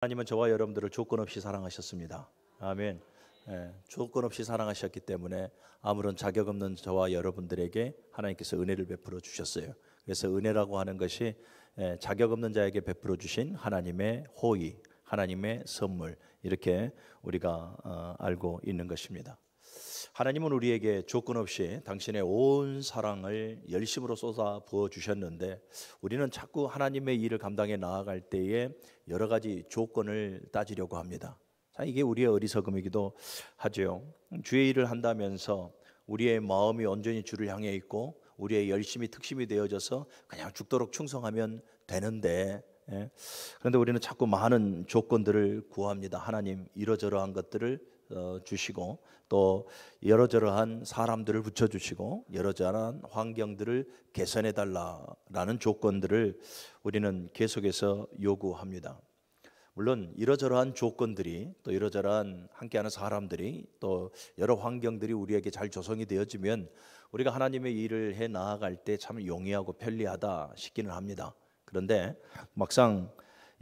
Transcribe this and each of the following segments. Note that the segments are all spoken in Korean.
하나님은 저와 여러분들을 조건 없이 사랑하셨습니다. 아멘. 조건 없이 사랑하셨기 때문에 아무런 자격 없는 저와 여러분들에게 하나님께서 은혜를 베풀어 주셨어요. 그래서 은혜라고 하는 것이 자격 없는 자에게 베풀어 주신 하나님의 호의, 하나님의 선물, 이렇게 우리가 알고 있는 것입니다. 하나님은 우리에게 조건 없이 당신의 온 사랑을 열심으로 쏟아 부어 주셨는데, 우리는 자꾸 하나님의 일을 감당해 나아갈 때에 여러 가지 조건을 따지려고 합니다. 자, 이게 우리의 어리석음이기도 하죠. 주의 일을 한다면서 우리의 마음이 온전히 주를 향해 있고 우리의 열심이 특심이 되어져서 그냥 죽도록 충성하면 되는데, 그런데 우리는 자꾸 많은 조건들을 구합니다. 하나님, 이러저러한 것들을 주시고, 또 여러저러한 사람들을 붙여주시고, 여러저러한 환경들을 개선해 달라라는 조건들을 우리는 계속해서 요구합니다. 물론 이러저러한 조건들이, 또 이러저러한 함께하는 사람들이, 또 여러 환경들이 우리에게 잘 조성이 되어지면 우리가 하나님의 일을 해 나아갈 때 참 용이하고 편리하다 싶기는 합니다. 그런데 막상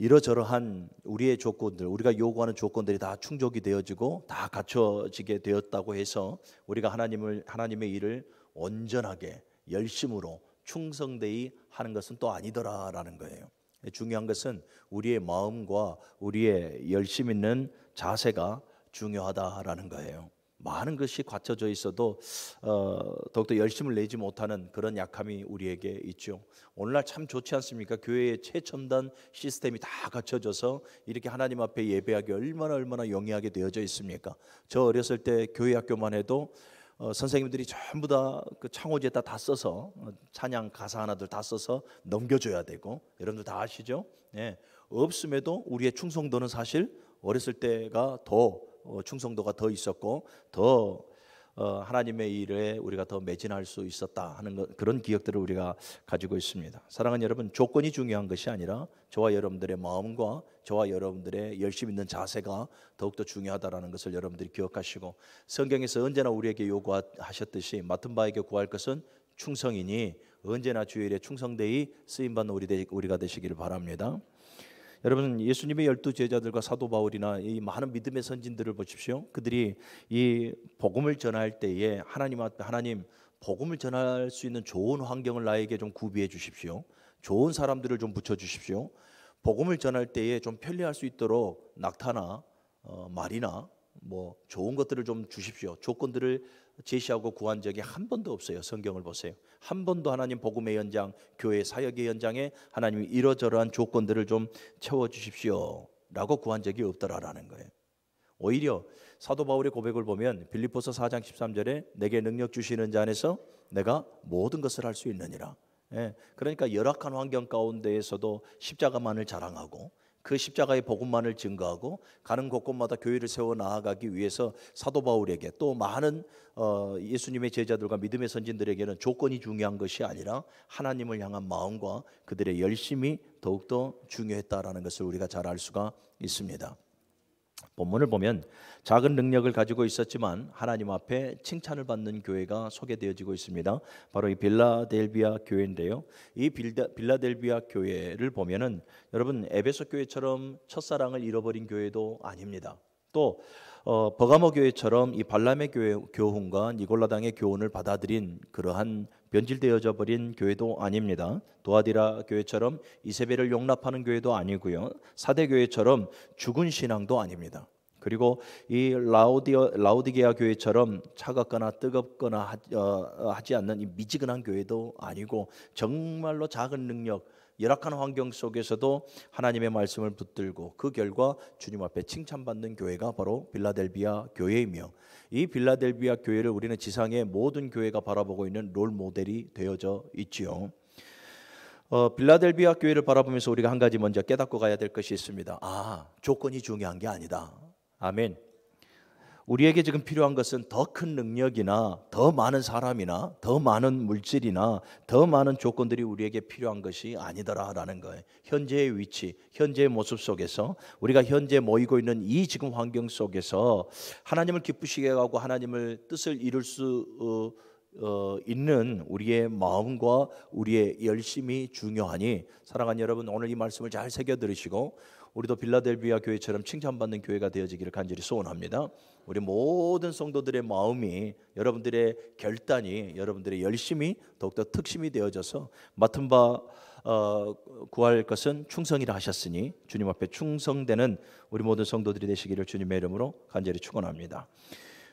이러저러한 우리의 조건들, 우리가 요구하는 조건들이 다 충족이 되어지고 다 갖춰지게 되었다고 해서 우리가 하나님의 일을 온전하게 열심으로 충성되이 하는 것은 또 아니더라라는 거예요. 중요한 것은 우리의 마음과 우리의 열심 있는 자세가 중요하다라는 거예요. 많은 것이 갖춰져 있어도 더욱더 열심을 내지 못하는 그런 약함이 우리에게 있죠. 오늘날 참 좋지 않습니까? 교회의 최첨단 시스템이 다 갖춰져서 이렇게 하나님 앞에 예배하기 얼마나 용이하게 되어져 있습니까? 저 어렸을 때 교회 학교만 해도 선생님들이 전부 다 그 창호지에다 다 써서 찬양 가사 하나들 다 써서 넘겨줘야 되고, 여러분들 다 아시죠? 없음에도 우리의 충성도는 사실 어렸을 때가 더 충성도가 더 있었고, 더 하나님의 일에 우리가 더 매진할 수 있었다 하는 그런 기억들을 우리가 가지고 있습니다. 사랑하는 여러분, 조건이 중요한 것이 아니라 저와 여러분들의 마음과 저와 여러분들의 열심 있는 자세가 더욱더 중요하다는 것을 여러분들이 기억하시고, 성경에서 언제나 우리에게 요구하셨듯이 맡은 바에게 구할 것은 충성이니 언제나 주의 일에 충성되이 쓰임받는 우리가 되시기를 바랍니다. 여러분, 예수님의 12 제자들과 사도 바울이나 이 많은 믿음의 선진들을 보십시오. 그들이 이 복음을 전할 때에 하나님 앞에, 하나님, 복음을 전할 수 있는 좋은 환경을 나에게 좀 구비해 주십시오. 좋은 사람들을 좀 붙여 주십시오. 복음을 전할 때에 좀 편리할 수 있도록 낙타나 말이나 뭐 좋은 것들을 좀 주십시오. 조건들을 제시하고 구한 적이 한 번도 없어요. 성경을 보세요. 한 번도 하나님 복음의 현장, 교회 사역의 현장에 하나님이 이러저러한 조건들을 좀 채워주십시오 라고 구한 적이 없더라라는 거예요. 오히려 사도 바울의 고백을 보면 빌립보서 4장 13절에 내게 능력 주시는 자 안에서 내가 모든 것을 할 수 있느니라. 그러니까 열악한 환경 가운데에서도 십자가만을 자랑하고 그 십자가의 복음만을 증거하고 가는 곳곳마다 교회를 세워 나아가기 위해서 사도 바울에게, 또 많은 예수님의 제자들과 믿음의 선진들에게는 조건이 중요한 것이 아니라 하나님을 향한 마음과 그들의 열심이 더욱더 중요했다라는 것을 우리가 잘 알 수가 있습니다. 본문을 보면 작은 능력을 가지고 있었지만 하나님 앞에 칭찬을 받는 교회가 소개되어지고 있습니다. 바로 이 빌라델비아 교회인데요. 이 빌라델비아 교회를 보면은 여러분, 에베소 교회처럼 첫사랑을 잃어버린 교회도 아닙니다. 또 버가모 교회처럼 이 발람의 교훈과 니골라당의 교훈을 받아들인 그러한 변질되어져 버린 교회도 아닙니다. 도아디라 교회처럼 이세벨을 용납하는 교회도 아니고요. 사대 교회처럼 죽은 신앙도 아닙니다. 그리고 이 라오디게아 교회처럼 차갑거나 뜨겁거나 하지 않는 이 미지근한 교회도 아니고, 정말로 작은 능력, 열악한 환경 속에서도 하나님의 말씀을 붙들고 그 결과 주님 앞에 칭찬받는 교회가 바로 빌라델비아 교회이며, 이 빌라델비아 교회를 우리는 지상의 모든 교회가 바라보고 있는 롤 모델이 되어져 있지요. 빌라델비아 교회를 바라보면서 우리가 한 가지 먼저 깨닫고 가야 될 것이 있습니다. 조건이 중요한 게 아니다. 아멘. 우리에게 지금 필요한 것은 더 큰 능력이나 더 많은 사람이나 더 많은 물질이나 더 많은 조건들이 우리에게 필요한 것이 아니더라라는 거예요. 현재의 위치, 현재의 모습 속에서 우리가 현재 모이고 있는 이 지금 환경 속에서 하나님을 기쁘시게 하고 하나님을 뜻을 이룰 수 있는 우리의 마음과 우리의 열심이 중요하니, 사랑하는 여러분, 오늘 이 말씀을 잘 새겨 들으시고 우리도 빌라델비아 교회처럼 칭찬받는 교회가 되어지기를 간절히 소원합니다. 우리 모든 성도들의 마음이, 여러분들의 결단이, 여러분들의 열심이 더욱더 특심이 되어져서 맡은 바 구할 것은 충성이라 하셨으니 주님 앞에 충성되는 우리 모든 성도들이 되시기를 주님의 이름으로 간절히 축원합니다.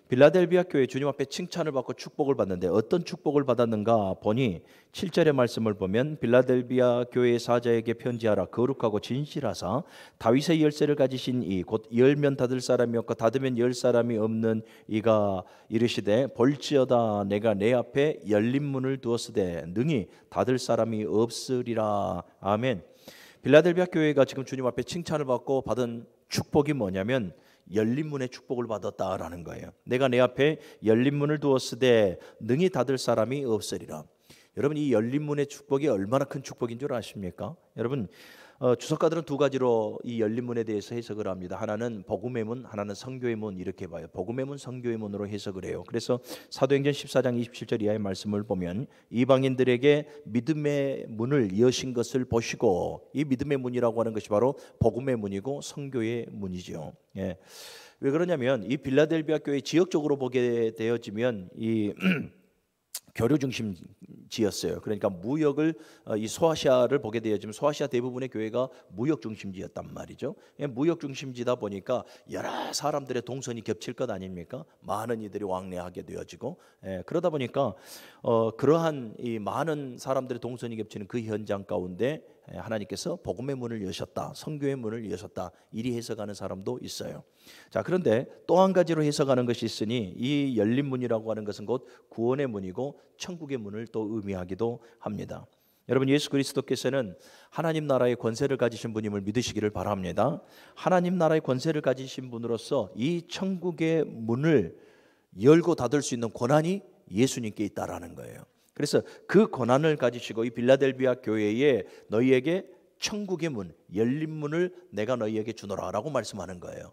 빌라델비아 교회 주님 앞에 칭찬을 받고 축복을 받는데 어떤 축복을 받았는가 보니 7절의 말씀을 보면 빌라델비아 교회의 사자에게 편지하라. 거룩하고 진실하사 다윗의 열쇠를 가지신 이 곧 열면 닫을 사람이 없고 닫으면 열 사람이 없는 이가 이르시되 볼지어다 내가 내 앞에 열린 문을 두었으되 능히 닫을 사람이 없으리라. 아멘. 빌라델비아 교회가 지금 주님 앞에 칭찬을 받고 받은 축복이 뭐냐면 열린 문의 축복을 받았다라는 거예요. 내가 내 앞에 열린 문을 두었으되 능히 닫을 사람이 없으리라. 여러분, 이 열린 문의 축복이 얼마나 큰 축복인 줄 아십니까? 여러분, 주석가들은 두 가지로 이 열린 문에 대해서 해석을 합니다. 하나는 복음의 문, 하나는 선교의 문, 이렇게 봐요. 복음의 문, 선교의 문으로 해석을 해요. 그래서 사도행전 14장 27절 이하의 말씀을 보면 이방인들에게 믿음의 문을 여신 것을 보시고, 이 믿음의 문이라고 하는 것이 바로 복음의 문이고 선교의 문이죠. 예. 왜 그러냐면 이 빌라델비아 교회 지역적으로 보게 되어지면 이 교류 중심지였어요. 그러니까 무역을 이 소아시아를 보게 되어지면 소아시아 대부분의 교회가 무역 중심지였단 말이죠. 무역 중심지다 보니까 여러 사람들의 동선이 겹칠 것 아닙니까? 많은 이들이 왕래하게 되어지고, 그러다 보니까 그러한 이 많은 사람들의 동선이 겹치는 그 현장 가운데 하나님께서 복음의 문을 여셨다, 선교의 문을 여셨다, 이리 해석하는 사람도 있어요. 자, 그런데 또 한 가지로 해석하는 것이 있으니 이 열린 문이라고 하는 것은 곧 구원의 문이고 천국의 문을 또 의미하기도 합니다. 여러분, 예수 그리스도께서는 하나님 나라의 권세를 가지신 분임을 믿으시기를 바랍니다. 하나님 나라의 권세를 가지신 분으로서 이 천국의 문을 열고 닫을 수 있는 권한이 예수님께 있다라는 거예요. 그래서 그 권한을 가지시고 이 빌라델비아 교회에 너희에게 천국의 문, 열린 문을 내가 너희에게 주노라라고 말씀하는 거예요.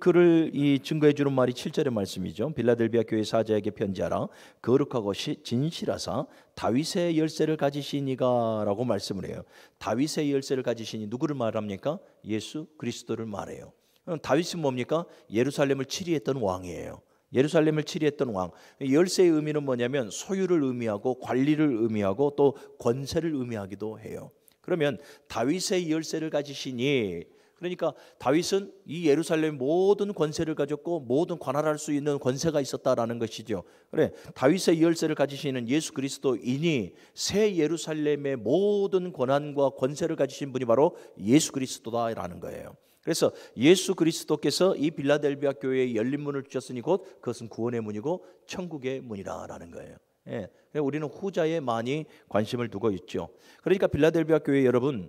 그를 이 증거해 주는 말이 7절의 말씀이죠. 빌라델비아 교회 사자에게 편지하라. 거룩하고 진실하사 다윗의 열쇠를 가지신 이가라고 말씀을 해요. 다윗의 열쇠를 가지신 이 누구를 말합니까? 예수 그리스도를 말해요. 다윗은 뭡니까? 예루살렘을 치리했던 왕이에요. 예루살렘을 치리했던 왕. 열쇠의 의미는 뭐냐면 소유를 의미하고 관리를 의미하고 또 권세를 의미하기도 해요. 그러면 다윗의 열쇠를 가지시니, 그러니까 다윗은 이 예루살렘 모든 권세를 가졌고 모든 관할할 수 있는 권세가 있었다라는 것이죠. 그래, 다윗의 열쇠를 가지시는 예수 그리스도이니 새 예루살렘의 모든 권한과 권세를 가지신 분이 바로 예수 그리스도다라는 거예요. 그래서 예수 그리스도께서 이 빌라델비아 교회에 열린 문을 주셨으니 곧 그것은 구원의 문이고 천국의 문이라는 거예요. 예, 우리는 후자에 많이 관심을 두고 있죠. 그러니까 빌라델비아 교회 여러분,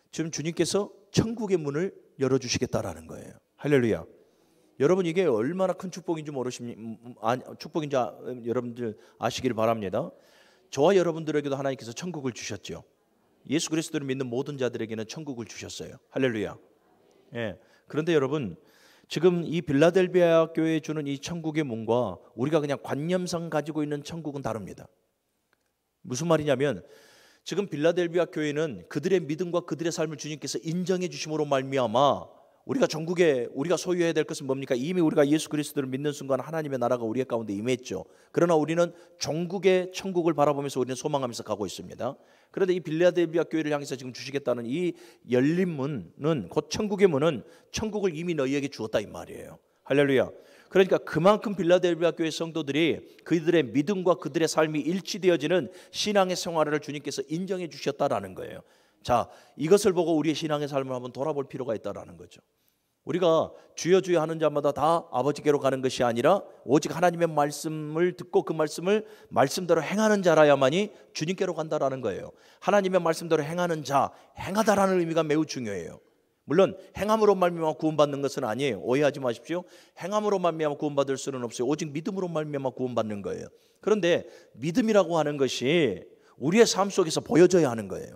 지금 주님께서 천국의 문을 열어주시겠다라는 거예요. 할렐루야. 여러분, 이게 얼마나 큰 축복인지 축복인지 여러분들 아시기를 바랍니다. 저와 여러분들에게도 하나님께서 천국을 주셨죠. 예수 그리스도를 믿는 모든 자들에게는 천국을 주셨어요. 할렐루야. 예. 그런데 여러분, 지금 이 빌라델비아 교회에 주는 이 천국의 문과 우리가 그냥 관념상 가지고 있는 천국은 다릅니다. 무슨 말이냐면 지금 빌라델비아 교회는 그들의 믿음과 그들의 삶을 주님께서 인정해 주심으로 말미암아 우리가 전국에 우리가 소유해야 될 것은 뭡니까? 이미 우리가 예수 그리스도를 믿는 순간 하나님의 나라가 우리 가운데 임했죠. 그러나 우리는 전국의 천국을 바라보면서 우리는 소망하면서 가고 있습니다. 그런데 이 빌라델비아 교회를 향해서 지금 주시겠다는 이 열린 문은 곧 천국의 문은 천국을 이미 너희에게 주었다 이 말이에요. 할렐루야. 그러니까 그만큼 빌라델비아 교회 성도들이 그들의 믿음과 그들의 삶이 일치되어지는 신앙의 생활을 주님께서 인정해 주셨다라는 거예요. 자, 이것을 보고 우리의 신앙의 삶을 한번 돌아볼 필요가 있다라는 거죠. 우리가 주여 주여 하는 자마다 다 아버지께로 가는 것이 아니라 오직 하나님의 말씀을 듣고 그 말씀을 말씀대로 행하는 자라야만이 주님께로 간다라는 거예요. 하나님의 말씀대로 행하는 자, 행하다라는 의미가 매우 중요해요. 물론 행함으로 말미암아 구원받는 것은 아니에요. 오해하지 마십시오. 행함으로 말미암아 구원받을 수는 없어요. 오직 믿음으로 말미암아 구원받는 거예요. 그런데 믿음이라고 하는 것이 우리의 삶 속에서 보여져야 하는 거예요.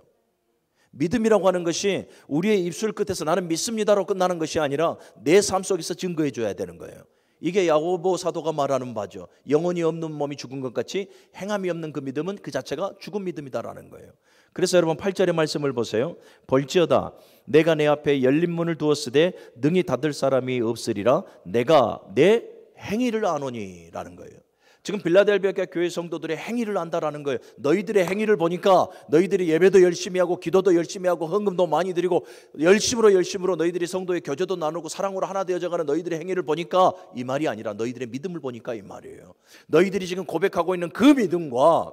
믿음이라고 하는 것이 우리의 입술 끝에서 나는 믿습니다로 끝나는 것이 아니라 내 삶 속에서 증거해 줘야 되는 거예요. 이게 야고보 사도가 말하는 바죠. 영혼이 없는 몸이 죽은 것 같이 행함이 없는 그 믿음은 그 자체가 죽은 믿음이다라는 거예요. 그래서 여러분 8절의 말씀을 보세요. 볼지어다 내가 내 앞에 열린 문을 두었으되 능히 닫을 사람이 없으리라. 내가 내 행위를 아노니라는 거예요. 지금 빌라델비아 교회 성도들의 행위를 안다라는 거예요. 너희들의 행위를 보니까 너희들이 예배도 열심히 하고 기도도 열심히 하고 헌금도 많이 드리고 열심으로 너희들이 성도의 교제도 나누고 사랑으로 하나 되어져가는 너희들의 행위를 보니까 이 말이 아니라 너희들의 믿음을 보니까 이 말이에요. 너희들이 지금 고백하고 있는 그 믿음과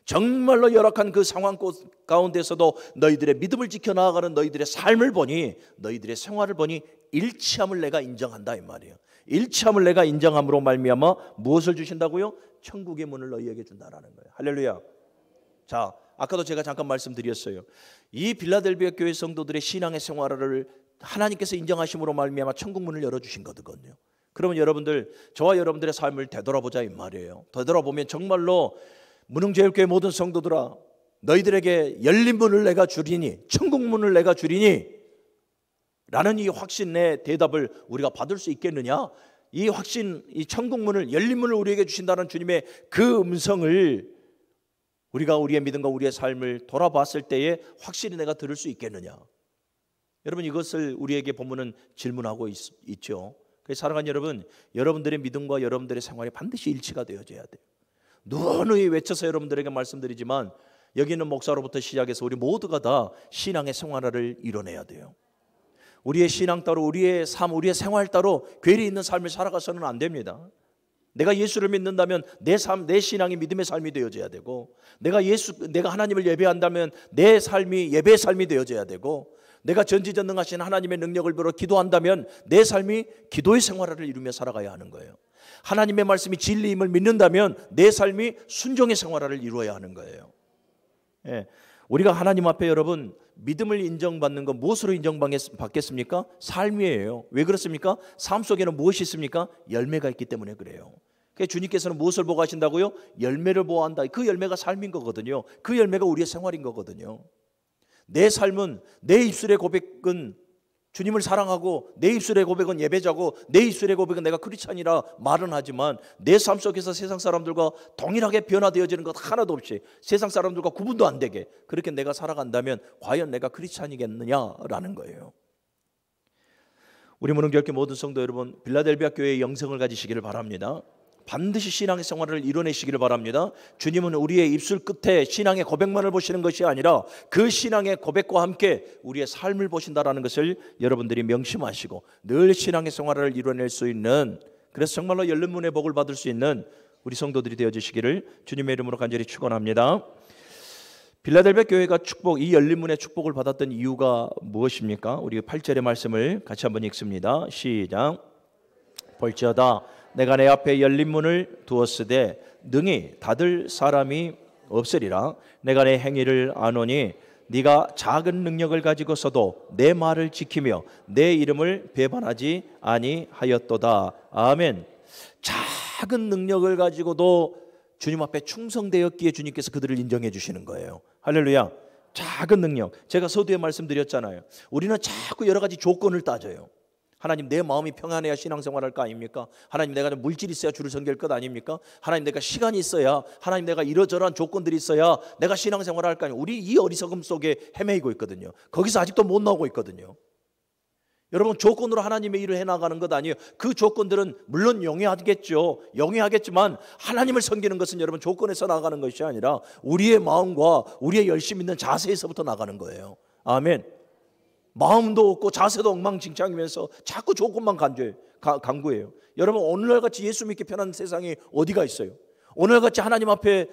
정말로 열악한 그 상황 가운데서도 너희들의 믿음을 지켜나가는 너희들의 삶을 보니 너희들의 생활을 보니 일치함을 내가 인정한다 이 말이에요. 일치함을 내가 인정함으로 말미암아 무엇을 주신다고요? 천국의 문을 너희에게 준다라는 거예요. 할렐루야. 자, 아까도 제가 잠깐 말씀드렸어요. 이 빌라델비아 교회 성도들의 신앙의 생활을 하나님께서 인정하심으로 말미암아 천국 문을 열어주신 거거든요. 그러면 여러분들, 저와 여러분들의 삶을 되돌아보자 이 말이에요. 되돌아보면 정말로 문흥제일교회 모든 성도들아, 너희들에게 열린 문을 내가 주리니, 천국 문을 내가 주리니 라는 이 확신의 대답을 우리가 받을 수 있겠느냐? 이 확신, 이 천국 문을, 열린 문을 우리에게 주신다는 주님의 그 음성을 우리가 우리의 믿음과 우리의 삶을 돌아봤을 때에 확실히 내가 들을 수 있겠느냐? 여러분, 이것을 우리에게 본문은 질문하고 있죠. 그래서 사랑하는 여러분, 여러분들의 믿음과 여러분들의 생활이 반드시 일치가 되어져야 돼요. 누누이 외쳐서 여러분들에게 말씀드리지만 여기 있는 목사로부터 시작해서 우리 모두가 다 신앙의 생활을 이뤄내야 돼요. 우리의 신앙 따로, 우리의 삶, 우리의 생활 따로 괴리 있는 삶을 살아가서는 안 됩니다. 내가 예수를 믿는다면 내 삶, 내 신앙이 믿음의 삶이 되어져야 되고, 내가 하나님을 예배한다면 내 삶이 예배의 삶이 되어져야 되고, 내가 전지전능하신 하나님의 능력을 빌어 기도한다면 내 삶이 기도의 생활을 이루며 살아가야 하는 거예요. 하나님의 말씀이 진리임을 믿는다면 내 삶이 순종의 생활을 이루어야 하는 거예요. 예. 우리가 하나님 앞에 여러분 믿음을 인정받는 건 무엇으로 인정받겠습니까? 삶이에요. 왜 그렇습니까? 삶 속에는 무엇이 있습니까? 열매가 있기 때문에 그래요. 그래서 주님께서는 무엇을 보고 하신다고요? 열매를 보아한다. 그 열매가 삶인 거거든요. 그 열매가 우리의 생활인 거거든요. 내 삶은, 내 입술의 고백은 주님을 사랑하고, 내 입술의 고백은 예배자고, 내 입술의 고백은 내가 크리스찬이라 말은 하지만 내 삶 속에서 세상 사람들과 동일하게 변화되어지는 것 하나도 없이 세상 사람들과 구분도 안 되게 그렇게 내가 살아간다면 과연 내가 크리스찬이겠느냐라는 거예요. 우리 문흥교회 모든 성도 여러분, 빌라델비아 교회의 영성을 가지시기를 바랍니다. 반드시 신앙의 생활을 이뤄내시기를 바랍니다. 주님은 우리의 입술 끝에 신앙의 고백만을 보시는 것이 아니라 그 신앙의 고백과 함께 우리의 삶을 보신다라는 것을 여러분들이 명심하시고 늘 신앙의 생활을 이뤄낼 수 있는, 그래서 정말로 열린 문의 복을 받을 수 있는 우리 성도들이 되어주시기를 주님의 이름으로 간절히 축원합니다. 빌라델비아 교회가 이 열린 문의 축복을 받았던 이유가 무엇입니까? 우리 8절의 말씀을 같이 한번 읽습니다. 시작. 볼지어다 내가 내 앞에 열린 문을 두었으되 능히 닫을 사람이 없으리라. 내가 내 행위를 아노니 네가 작은 능력을 가지고서도 내 말을 지키며 내 이름을 배반하지 아니하였도다. 아멘. 작은 능력을 가지고도 주님 앞에 충성되었기에 주님께서 그들을 인정해 주시는 거예요. 할렐루야. 작은 능력. 제가 서두에 말씀드렸잖아요. 우리는 자꾸 여러 가지 조건을 따져요. 하나님, 내 마음이 평안해야 신앙생활 할 거 아닙니까? 하나님, 내가 물질이 있어야 주를 섬길 것 아닙니까? 하나님, 내가 시간이 있어야, 하나님, 내가 이러저러한 조건들이 있어야 내가 신앙생활 할 거 아닙니까? 우리 이 어리석음 속에 헤매이고 있거든요. 거기서 아직도 못 나오고 있거든요. 여러분, 조건으로 하나님의 일을 해나가는 것 아니에요. 그 조건들은 물론 영위하겠죠. 영위하겠지만 하나님을 섬기는 것은 여러분 조건에서 나가는 것이 아니라 우리의 마음과 우리의 열심 있는 자세에서부터 나가는 거예요. 아멘. 마음도 없고 자세도 엉망진창이면서 자꾸 조건만 강구해요. 여러분, 오늘날같이 예수 믿기 편한 세상이 어디가 있어요? 오늘같이 하나님 앞에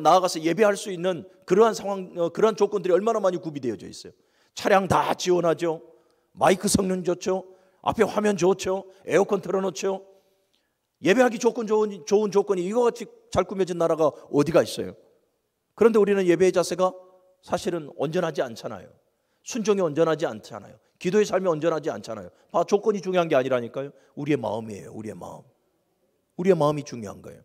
나아가서 예배할 수 있는 그러한 상황, 그러한 조건들이 얼마나 많이 구비되어져 있어요. 차량 다 지원하죠. 마이크 성능 좋죠. 앞에 화면 좋죠. 에어컨 틀어놓죠. 예배하기 좋은 조건이 이거같이 잘 꾸며진 나라가 어디가 있어요? 그런데 우리는 예배의 자세가 사실은 온전하지 않잖아요. 순종이 온전하지 않잖아요. 기도의 삶이 온전하지 않잖아요. 조건이 중요한 게 아니라니까요. 우리의 마음이에요. 우리의 마음. 우리의 마음이 중요한 거예요.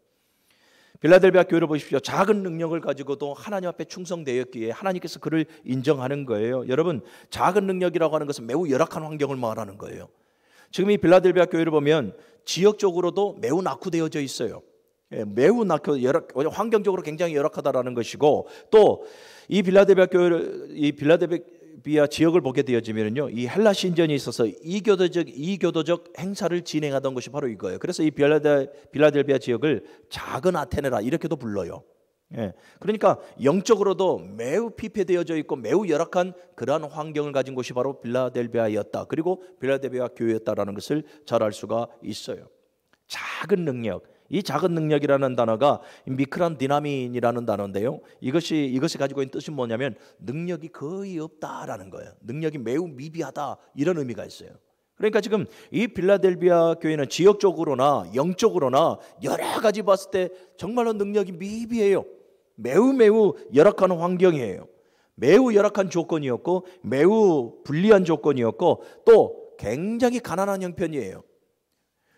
빌라델비아 교회를 보십시오. 작은 능력을 가지고도 하나님 앞에 충성되었기에 하나님께서 그를 인정하는 거예요. 여러분, 작은 능력이라고 하는 것은 매우 열악한 환경을 말하는 거예요. 지금 이 빌라델비아 교회를 보면 지역적으로도 매우 낙후되어져 있어요. 매우 환경적으로 굉장히 열악하다라는 것이고, 또 이 빌라델비아 지역을 보게 되어지면요, 이 헬라 신전이 있어서 이교도적 행사를 진행하던 것이 바로 이거예요. 그래서 이 빌라델비아 지역을 작은 아테네라 이렇게도 불러요. 예, 그러니까 영적으로도 매우 피폐되어져 있고 매우 열악한 그러한 환경을 가진 곳이 바로 빌라델비아였다. 그리고 빌라델비아 교회였다라는 것을 잘 알 수가 있어요. 작은 능력, 이 작은 능력이라는 단어가 미크란 디나민이라는 단어인데요, 이것이 가지고 있는 뜻이 뭐냐면 능력이 거의 없다라는 거예요. 능력이 매우 미비하다, 이런 의미가 있어요. 그러니까 지금 이 빌라델비아 교회는 지역적으로나 영적으로나 여러 가지 봤을 때 정말로 능력이 미비해요. 매우 열악한 환경이에요. 매우 열악한 조건이었고 매우 불리한 조건이었고 또 굉장히 가난한 형편이에요.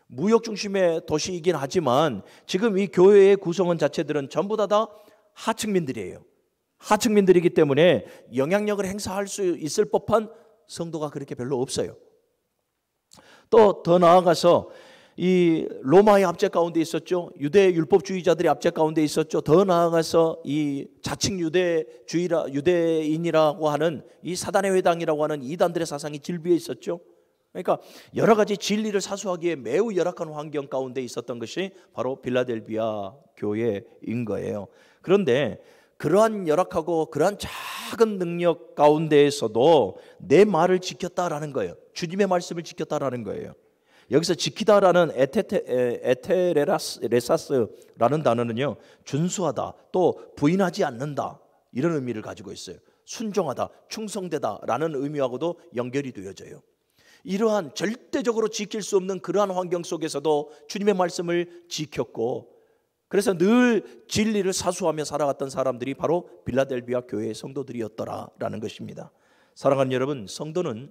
무역 중심의 도시이긴 하지만 지금 이 교회의 구성원 자체들은 전부 다 하층민들이에요. 하층민들이기 때문에 영향력을 행사할 수 있을 법한 성도가 그렇게 별로 없어요. 또 더 나아가서 이 로마의 압제 가운데 있었죠. 유대 율법주의자들의 압제 가운데 있었죠. 더 나아가서 이 자칭 유대인이라고 하는 이 사단의 회당이라고 하는 이단들의 사상이 질비해 있었죠. 그러니까 여러 가지 진리를 사수하기에 매우 열악한 환경 가운데 있었던 것이 바로 빌라델비아 교회인 거예요. 그런데 그러한 열악하고 그러한 작은 능력 가운데에서도 내 말을 지켰다라는 거예요. 주님의 말씀을 지켰다라는 거예요. 여기서 지키다라는 에테레사스라는 단어는요, 준수하다, 또 부인하지 않는다, 이런 의미를 가지고 있어요. 순종하다, 충성되다라는 의미하고도 연결이 되어져요. 이러한 절대적으로 지킬 수 없는 그러한 환경 속에서도 주님의 말씀을 지켰고, 그래서 늘 진리를 사수하며 살아갔던 사람들이 바로 빌라델비아 교회의 성도들이었더라라는 것입니다. 사랑하는 여러분, 성도는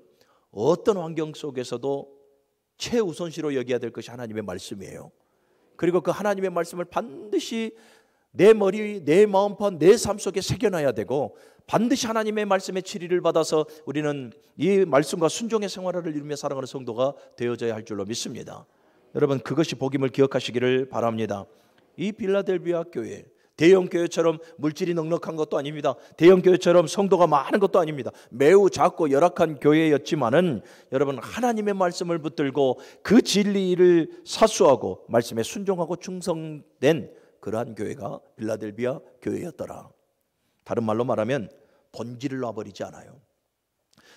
어떤 환경 속에서도 최우선시로 여겨야 될 것이 하나님의 말씀이에요. 그리고 그 하나님의 말씀을 반드시 내 머리, 내 마음판, 내 삶 속에 새겨놔야 되고, 반드시 하나님의 말씀의 치리를 받아서 우리는 이 말씀과 순종의 생활을 이루며 살아가는 성도가 되어져야 할 줄로 믿습니다. 여러분, 그것이 복임을 기억하시기를 바랍니다. 이 빌라델비아 교회, 대형 교회처럼 물질이 넉넉한 것도 아닙니다. 대형 교회처럼 성도가 많은 것도 아닙니다. 매우 작고 열악한 교회였지만은 여러분, 하나님의 말씀을 붙들고 그 진리를 사수하고 말씀에 순종하고 충성된 그러한 교회가 빌라델비아 교회였더라. 다른 말로 말하면 본질을 놔버리지 않아요.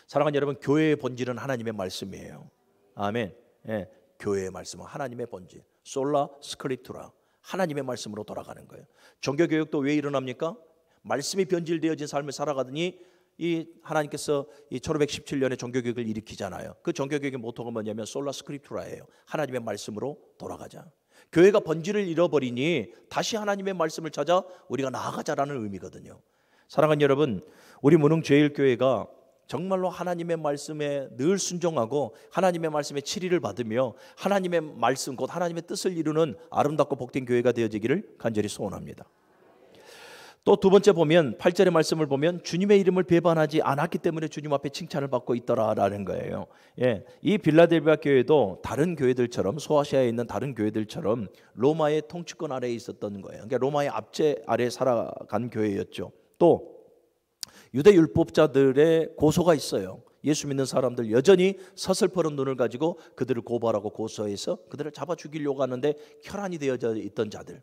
사랑하는 여러분, 교회의 본질은 하나님의 말씀이에요. 아멘. 예, 교회의 말씀은 하나님의 본질, 솔라 스크립투라, 하나님의 말씀으로 돌아가는 거예요. 종교교육도 왜 일어납니까? 말씀이 변질되어진 삶을 살아가더니 이 하나님께서 이 1517년에 종교교육을 일으키잖아요. 그 종교교육의 모토가 뭐냐면 솔라 스크립투라예요. 하나님의 말씀으로 돌아가자. 교회가 본질을 잃어버리니 다시 하나님의 말씀을 찾아 우리가 나아가자라는 의미거든요. 사랑하는 여러분, 우리 무능제일교회가 정말로 하나님의 말씀에 늘 순종하고 하나님의 말씀에 치리를 받으며 하나님의 말씀, 곧 하나님의 뜻을 이루는 아름답고 복된 교회가 되어지기를 간절히 소원합니다. 또 두 번째 보면 8절의 말씀을 보면 주님의 이름을 배반하지 않았기 때문에 주님 앞에 칭찬을 받고 있더라라는 거예요. 예, 이 빌라델비아 교회도 다른 교회들처럼, 소아시아에 있는 다른 교회들처럼 로마의 통치권 아래에 있었던 거예요. 그러니까 로마의 압제 아래에 살아간 교회였죠. 또 유대 율법자들의 고소가 있어요. 예수 믿는 사람들 여전히 서슬퍼런 눈을 가지고 그들을 고발하고 고소해서 그들을 잡아 죽이려고 하는데 혈안이 되어져 있던 자들.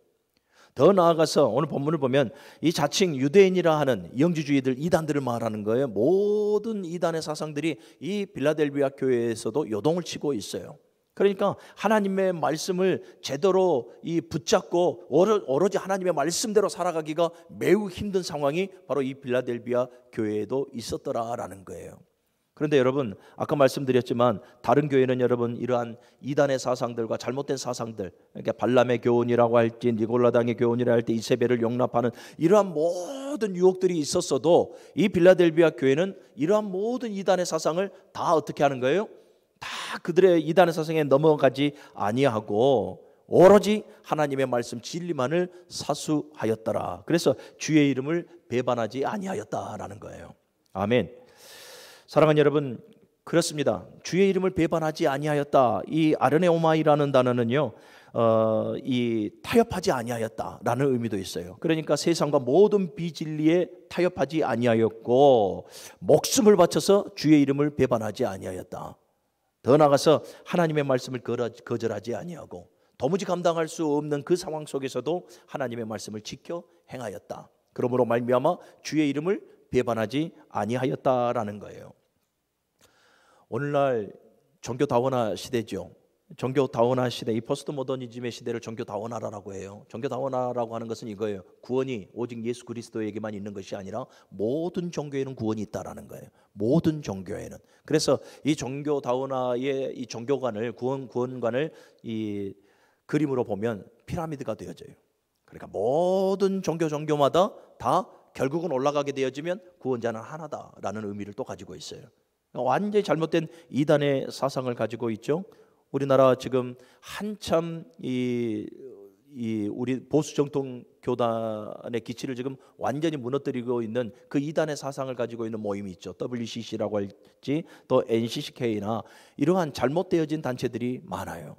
더 나아가서 오늘 본문을 보면 이 자칭 유대인이라 하는 영지주의들, 이단들을 말하는 거예요. 모든 이단의 사상들이 이 빌라델비아 교회에서도 요동을 치고 있어요. 그러니까 하나님의 말씀을 제대로 붙잡고 오로지 하나님의 말씀대로 살아가기가 매우 힘든 상황이 바로 이 빌라델비아 교회에도 있었더라라는 거예요. 그런데 여러분, 아까 말씀드렸지만 다른 교회는 여러분 이러한 이단의 사상들과 잘못된 사상들, 그러니까 발람의 교훈이라고 할지 니골라당의 교훈이라 할 때 이세벨을 용납하는 이러한 모든 유혹들이 있었어도 이 빌라델비아 교회는 이러한 모든 이단의 사상을 다 어떻게 하는 거예요? 다 그들의 이단의 사상에 넘어가지 아니하고 오로지 하나님의 말씀 진리만을 사수하였더라. 그래서 주의 이름을 배반하지 아니하였다라는 거예요. 아멘. 사랑하는 여러분, 그렇습니다. 주의 이름을 배반하지 아니하였다. 이 아르네오마이라는 단어는요, 이 타협하지 아니하였다라는 의미도 있어요. 그러니까 세상과 모든 비진리에 타협하지 아니하였고 목숨을 바쳐서 주의 이름을 배반하지 아니하였다. 더 나아가서 하나님의 말씀을 거절하지 아니하고 도무지 감당할 수 없는 그 상황 속에서도 하나님의 말씀을 지켜 행하였다. 그러므로 말미암아 주의 이름을 배반하지 아니하였다라는 거예요. 오늘날 종교 다원화 시대죠. 종교 다원화 시대, 이 포스트 모더니즘의 시대를 종교 다원화라고 해요. 종교 다원화라고 하는 것은 이거예요. 구원이 오직 예수 그리스도에게만 있는 것이 아니라 모든 종교에는 구원이 있다라는 거예요. 모든 종교에는. 그래서 이 종교 다원화의 이 종교관을 구원관을 이 그림으로 보면 피라미드가 되어져요. 그러니까 모든 종교마다 다 결국은 올라가게 되어지면 구원자는 하나다라는 의미를 또 가지고 있어요. 완전히 잘못된 이단의 사상을 가지고 있죠. 우리나라 지금 한참 이 우리 보수 정통 교단의 기치를 지금 완전히 무너뜨리고 있는 그 이단의 사상을 가지고 있는 모임이 있죠. WCC라고 할지 또 NCCK나 이러한 잘못되어진 단체들이 많아요.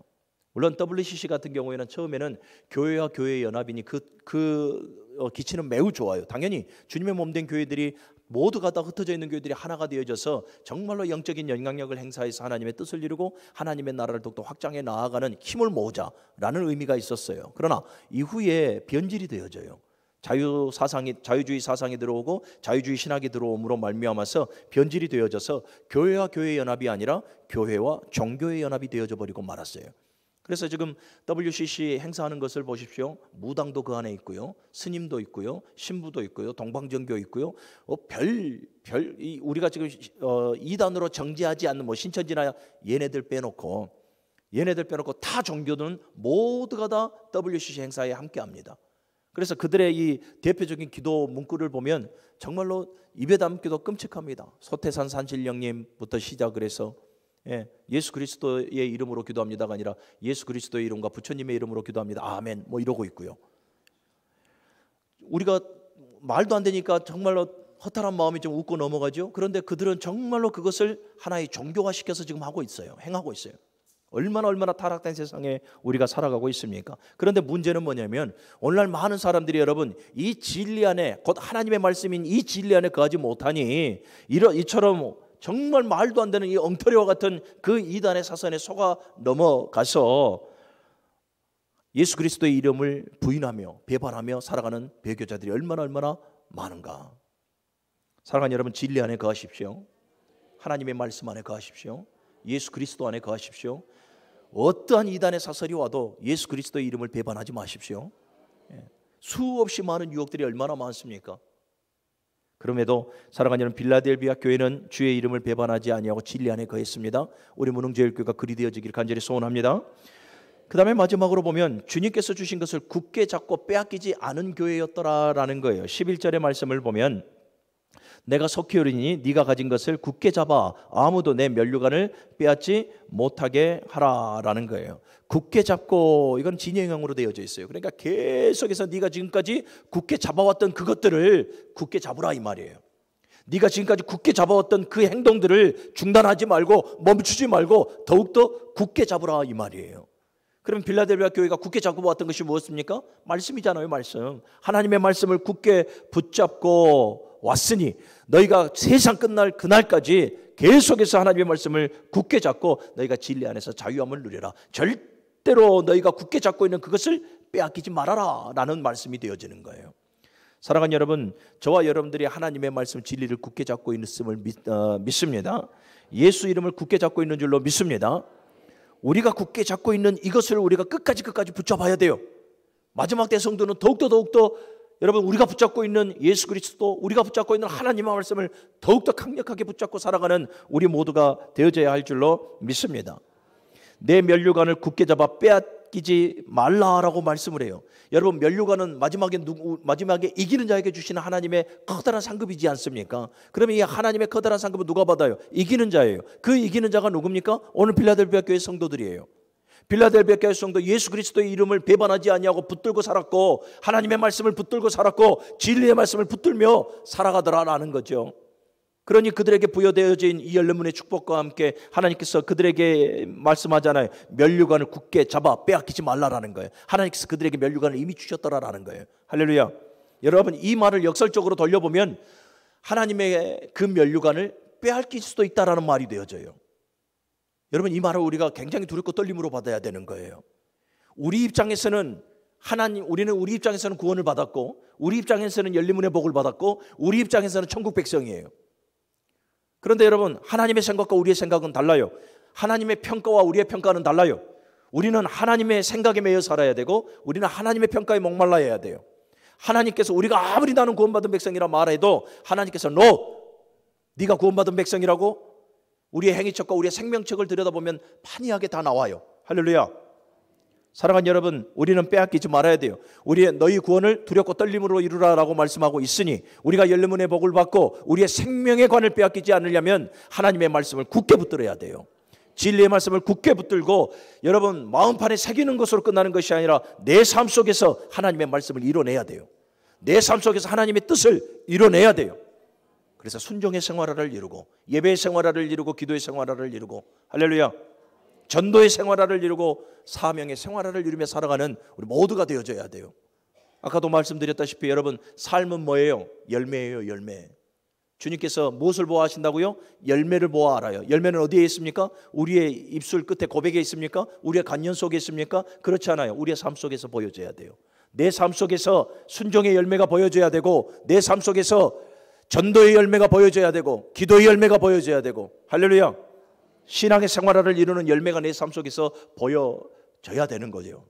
물론 WCC 같은 경우에는 처음에는 교회와 교회의 연합이니 기치는 매우 좋아요. 당연히 주님의 몸된 교회들이 모두가 다 흩어져 있는 교회들이 하나가 되어져서 정말로 영적인 영향력을 행사해서 하나님의 뜻을 이루고 하나님의 나라를 더욱더 확장해 나아가는 힘을 모으자라는 의미가 있었어요. 그러나 이후에 변질이 되어져요. 자유주의 사상이 들어오고 자유주의 신학이 들어옴으로 말미암아서 변질이 되어져서 교회와 교회의 연합이 아니라 교회와 종교의 연합이 되어져 버리고 말았어요. 그래서 지금 WCC 행사하는 것을 보십시오. 무당도 그 안에 있고요, 스님도 있고요, 신부도 있고요, 동방정교 있고요. 우리가 지금 이단으로 정지하지 않는 신천지나 얘네들 빼놓고 다 종교는 모두가 다 WCC 행사에 함께합니다. 그래서 그들의 이 대표적인 기도 문구를 보면 정말로 입에 담기도 끔찍합니다. 소태산 산신령님부터 시작을 해서 예수 그리스도의 이름으로 기도합니다가 아니라 예수 그리스도의 이름과 부처님의 이름으로 기도합니다. 아멘. 뭐 이러고 있고요. 우리가 말도 안 되니까 정말로 허탈한 마음이 좀 웃고 넘어가죠. 그런데 그들은 정말로 그것을 하나의 종교화시켜서 지금 하고 있어요. 행하고 있어요. 얼마나 타락된 세상에 우리가 살아가고 있습니까? 그런데 문제는 뭐냐면 오늘날 많은 사람들이 여러분 이 진리 안에 곧 하나님의 말씀인 이 진리 안에 거하지 못하니 이처럼 정말 말도 안 되는 이 엉터리와 같은 그 이단의 사선에 속아 넘어가서 예수 그리스도의 이름을 부인하며 배반하며 살아가는 배교자들이 얼마나 많은가. 사랑하는 여러분, 진리 안에 거하십시오. 하나님의 말씀 안에 거하십시오. 예수 그리스도 안에 거하십시오. 어떠한 이단의 사설이 와도 예수 그리스도의 이름을 배반하지 마십시오. 수없이 많은 유혹들이 얼마나 많습니까? 그럼에도 사랑하는 여러분, 빌라델비아 교회는 주의 이름을 배반하지 아니하고 진리 안에 거했습니다. 우리 문흥제일교회가 그리 되어지기를 간절히 소원합니다. 그 다음에 마지막으로 보면 주님께서 주신 것을 굳게 잡고 빼앗기지 않은 교회였더라라는 거예요. 11절의 말씀을 보면 내가 속히 오리니 네가 가진 것을 굳게 잡아 아무도 내 면류관을 빼앗지 못하게 하라라는 거예요. 굳게 잡고, 이건 진행형으로 되어져 있어요. 그러니까 계속해서 네가 지금까지 굳게 잡아왔던 그것들을 굳게 잡으라 이 말이에요. 네가 지금까지 굳게 잡아왔던 그 행동들을 중단하지 말고 멈추지 말고 더욱더 굳게 잡으라 이 말이에요. 그럼 빌라델비아 교회가 굳게 잡고 왔던 것이 무엇입니까? 말씀이잖아요. 말씀. 하나님의 말씀을 굳게 붙잡고 왔으니 너희가 세상 끝날 그날까지 계속해서 하나님의 말씀을 굳게 잡고 너희가 진리 안에서 자유함을 누려라. 절대로 너희가 굳게 잡고 있는 그것을 빼앗기지 말아라 라는 말씀이 되어지는 거예요. 사랑하는 여러분, 저와 여러분들이 하나님의 말씀 진리를 굳게 잡고 있음을 믿습니다. 예수 이름을 굳게 잡고 있는 줄로 믿습니다. 우리가 굳게 잡고 있는 이것을 우리가 끝까지 붙잡아야 돼요. 마지막 때 성도는 더욱더 여러분, 우리가 붙잡고 있는 예수 그리스도, 우리가 붙잡고 있는 하나님의 말씀을 더욱더 강력하게 붙잡고 살아가는 우리 모두가 되어져야 할 줄로 믿습니다. 내 면류관을 굳게 잡아 빼앗기지 말라라고 말씀을 해요. 여러분, 면류관은 마지막에 이기는 자에게 주시는 하나님의 커다란 상급이지 않습니까? 그러면 이 하나님의 커다란 상급은 누가 받아요? 이기는 자예요. 그 이기는 자가 누굽니까? 오늘 빌라델비아 교회 성도들이에요. 빌라델비아 교회 성도, 예수 그리스도의 이름을 배반하지 아니하고 붙들고 살았고 하나님의 말씀을 붙들고 살았고 진리의 말씀을 붙들며 살아가더라라는 거죠. 그러니 그들에게 부여되어진 이 열매문의 축복과 함께 하나님께서 그들에게 말씀하잖아요. 면류관을 굳게 잡아 빼앗기지 말라라는 거예요. 하나님께서 그들에게 면류관을 이미 주셨더라라는 거예요. 할렐루야. 여러분, 이 말을 역설적으로 돌려보면 하나님의 그 면류관을 빼앗길 수도 있다라는 말이 되어져요. 여러분, 이 말을 우리가 굉장히 두렵고 떨림으로 받아야 되는 거예요. 우리 입장에서는 우리는 우리 입장에서는 구원을 받았고, 우리 입장에서는 열리문의 복을 받았고, 우리 입장에서는 천국 백성이에요. 그런데 여러분, 하나님의 생각과 우리의 생각은 달라요. 하나님의 평가와 우리의 평가는 달라요. 우리는 하나님의 생각에 매여 살아야 되고, 우리는 하나님의 평가에 목말라야 돼요. 하나님께서 우리가 아무리 나는 구원받은 백성이라 말해도 하나님께서 네가 구원받은 백성이라고 우리의 행위책과 우리의 생명책을 들여다보면 판이하게 다 나와요. 할렐루야. 사랑하는 여러분, 우리는 빼앗기지 말아야 돼요. 너희 구원을 두렵고 떨림으로 이루라라고 말씀하고 있으니 우리가 열매문의 복을 받고 우리의 생명의 관을 빼앗기지 않으려면 하나님의 말씀을 굳게 붙들어야 돼요. 진리의 말씀을 굳게 붙들고 여러분, 마음판에 새기는 것으로 끝나는 것이 아니라 내 삶 속에서 하나님의 말씀을 이뤄내야 돼요. 내 삶 속에서 하나님의 뜻을 이뤄내야 돼요. 그래서 순종의 생활화를 이루고, 예배의 생활화를 이루고, 기도의 생활화를 이루고, 할렐루야, 전도의 생활화를 이루고 사명의 생활화를 이루며 살아가는 우리 모두가 되어져야 돼요. 아까도 말씀드렸다시피 여러분, 삶은 뭐예요? 열매예요. 열매. 주님께서 무엇을 보아하신다고요? 열매를 보아 알아요. 열매는 어디에 있습니까? 우리의 입술 끝에 고백에 있습니까? 우리의 간연 속에 있습니까? 그렇지 않아요. 우리의 삶 속에서 보여져야 돼요. 내 삶 속에서 순종의 열매가 보여져야 되고, 내 삶 속에서 전도의 열매가 보여져야 되고, 기도의 열매가 보여져야 되고, 할렐루야. 신앙의 생활화를 이루는 열매가 내 삶 속에서 보여져야 되는 거죠.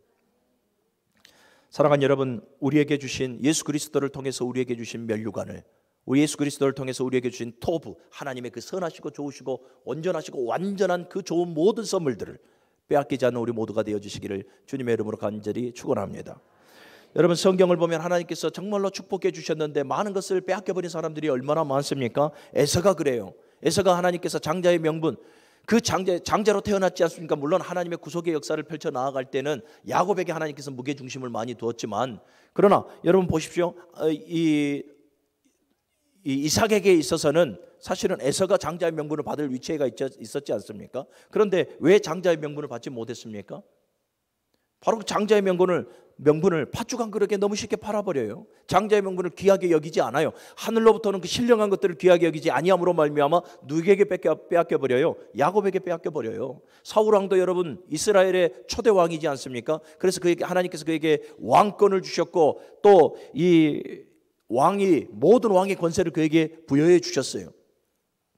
사랑하는 여러분, 우리에게 주신 예수 그리스도를 통해서 우리에게 주신 면류관을, 우리 예수 그리스도를 통해서 우리에게 주신 토부, 하나님의 그 선하시고 좋으시고 온전하시고 완전한 그 좋은 모든 선물들을 빼앗기지 않는 우리 모두가 되어주시기를 주님의 이름으로 간절히 축원합니다. 여러분, 성경을 보면 하나님께서 정말로 축복해 주셨는데 많은 것을 빼앗겨버린 사람들이 얼마나 많습니까? 에서가 그래요. 에서가 하나님께서 장자의 명분, 그 장자로 태어났지 않습니까? 물론 하나님의 구속의 역사를 펼쳐 나아갈 때는 야곱에게 하나님께서 무게중심을 많이 두었지만, 그러나 여러분 보십시오. 이삭에게 있어서는 사실은 에서가 장자의 명분을 받을 위치가 있었지 않습니까? 그런데 왜 장자의 명분을 받지 못했습니까? 바로 그 장자의 명분을 팥죽 한 그릇에 너무 쉽게 팔아버려요. 장자의 명분을 귀하게 여기지 않아요. 하늘로부터는 그 신령한 것들을 귀하게 여기지 아니함으로 말미암아 누구에게 빼앗겨버려요? 야곱에게 빼앗겨버려요. 사울왕도 여러분 이스라엘의 초대 왕이지 않습니까? 그래서 하나님께서 그에게 왕권을 주셨고, 또 이 모든 왕의 권세를 그에게 부여해 주셨어요.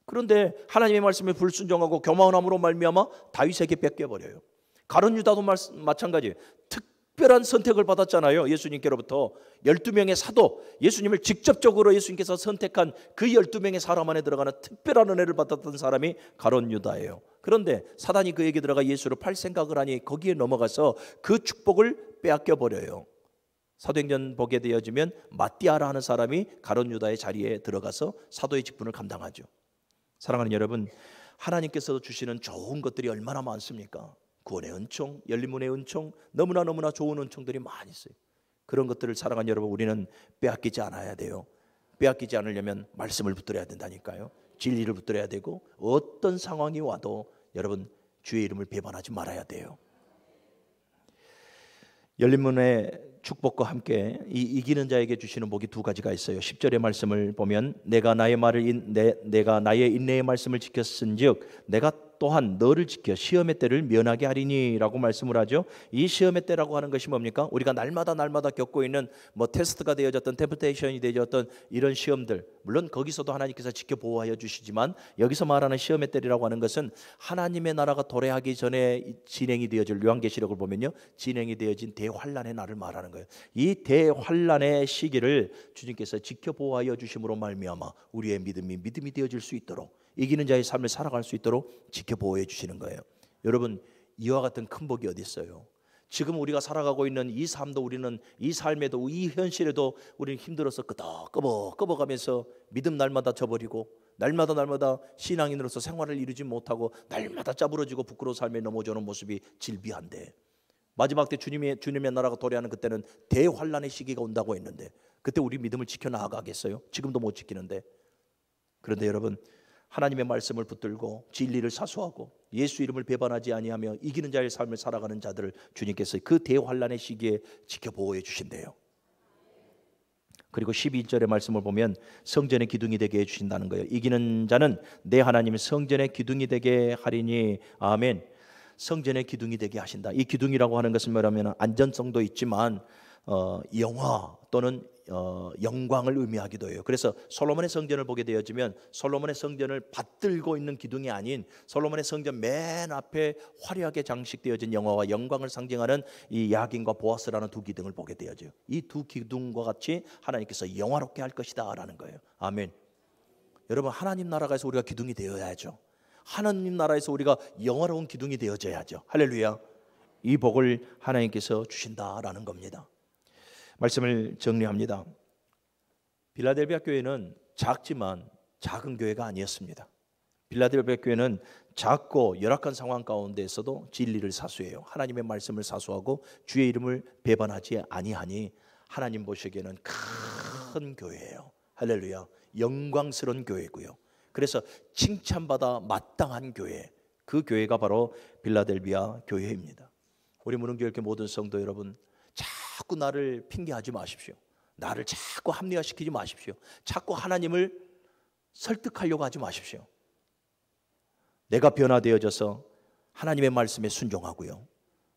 그런데 하나님의 말씀에 불순종하고 교만함으로 말미암아 다윗에게 뺏겨버려요. 가룟 유다도 마찬가지예요. 특별한 선택을 받았잖아요. 예수님께로부터 12명의 사도, 예수님을 직접적으로 예수님께서 선택한 그 12명의 사람 안에 들어가는 특별한 은혜를 받았던 사람이 가룟 유다예요. 그런데 사단이 그에게 들어가 예수를 팔 생각을 하니 거기에 넘어가서 그 축복을 빼앗겨버려요. 사도행전 보게 되어지면 마띠아라 하는 사람이 가룟 유다의 자리에 들어가서 사도의 직분을 감당하죠. 사랑하는 여러분, 하나님께서 주시는 좋은 것들이 얼마나 많습니까? 구원의 은총, 열린문의 은총, 너무나 좋은 은총들이 많이 있어요. 그런 것들을 사랑하는 여러분, 우리는 빼앗기지 않아야 돼요. 빼앗기지 않으려면 말씀을 붙들어야 된다니까요. 진리를 붙들어야 되고, 어떤 상황이 와도 여러분 주의 이름을 배반하지 말아야 돼요. 열린문의 축복과 함께 이 이기는 자에게 주시는 복이 두 가지가 있어요. 10절의 말씀을 보면 내가 나의 인내의 말씀을 지켰은즉 내가 또한 너를 지켜 시험의 때를 면하게 하리니 라고 말씀을 하죠. 이 시험의 때라고 하는 것이 뭡니까? 우리가 날마다 겪고 있는 테스트가 되어졌던 템프테이션이 되어졌던 이런 시험들, 물론 거기서도 하나님께서 지켜 보호하여 주시지만 여기서 말하는 시험의 때라고 하는 것은 하나님의 나라가 도래하기 전에 진행이 되어질, 요한계시록을 보면요, 진행이 되어진 대환란의 날을 말하는 거예요. 이 대환란의 시기를 주님께서 지켜 보호하여 주심으로 말미암아 우리의 믿음이 되어질 수 있도록, 이기는 자의 삶을 살아갈 수 있도록 지켜보호해 주시는 거예요. 여러분, 이와 같은 큰 복이 어디 있어요? 지금 우리가 살아가고 있는 이 삶도, 우리는 이 삶에도, 이 현실에도 우리는 힘들어서 끄덕끄덕가면서 믿음 날마다 저버리고, 날마다 신앙인으로서 생활을 이루지 못하고 날마다 짜부러지고 부끄러운 삶에 넘어져오는 모습이 질비한데, 마지막 때 주님의 나라가 도래하는 그때는 대환란의 시기가 온다고 했는데 그때 우리 믿음을 지켜나가겠어요? 지금도 못 지키는데. 그런데 여러분, 하나님의 말씀을 붙들고 진리를 사수하고 예수 이름을 배반하지 아니하며 이기는 자의 삶을 살아가는 자들을 주님께서 그 대환란의 시기에 지켜보호해 주신대요. 그리고 12절의 말씀을 보면 성전의 기둥이 되게 해주신다는 거예요. 이기는 자는 내 하나님 성전의 기둥이 되게 하리니. 아멘. 성전의 기둥이 되게 하신다. 이 기둥이라고 하는 것은 뭐냐면 안전성도 있지만 영화 또는 영광을 의미하기도 해요. 그래서 솔로몬의 성전을 보게 되어지면 솔로몬의 성전을 받들고 있는 기둥이 아닌 솔로몬의 성전 맨 앞에 화려하게 장식되어진 영화와 영광을 상징하는 이 야긴과 보아스라는 두 기둥을 보게 되어져요. 이 두 기둥과 같이 하나님께서 영화롭게 할 것이다 라는 거예요. 아멘. 여러분, 하나님 나라에서 우리가 기둥이 되어야죠. 하나님 나라에서 우리가 영화로운 기둥이 되어져야죠. 할렐루야. 이 복을 하나님께서 주신다라는 겁니다. 말씀을 정리합니다. 빌라델비아 교회는 작지만 작은 교회가 아니었습니다. 빌라델비아 교회는 작고 열악한 상황 가운데에서도 진리를 사수해요. 하나님의 말씀을 사수하고 주의 이름을 배반하지 아니하니 하나님 보시기에는 큰 교회예요. 할렐루야. 영광스러운 교회고요. 그래서 칭찬받아 마땅한 교회, 그 교회가 바로 빌라델비아 교회입니다. 우리 무능교회 모든 성도 여러분, 자꾸 나를 핑계하지 마십시오. 나를 자꾸 합리화시키지 마십시오. 자꾸 하나님을 설득하려고 하지 마십시오. 내가 변화되어져서 하나님의 말씀에 순종하고요.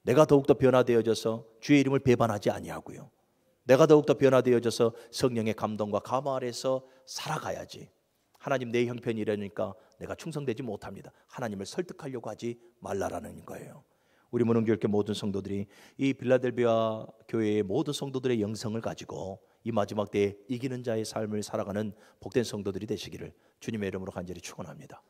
내가 더욱더 변화되어져서 주의 이름을 배반하지 아니하고요. 내가 더욱더 변화되어져서 성령의 감동과 감화 아래서 살아가야지. 하나님 내 형편이라니까 내가 충성되지 못합니다. 하나님을 설득하려고 하지 말라라는 거예요. 우리 무능교회 모든 성도들이 이 빌라델비아 교회의 모든 성도들의 영성을 가지고 이 마지막 때에 이기는 자의 삶을 살아가는 복된 성도들이 되시기를 주님의 이름으로 간절히 축원합니다.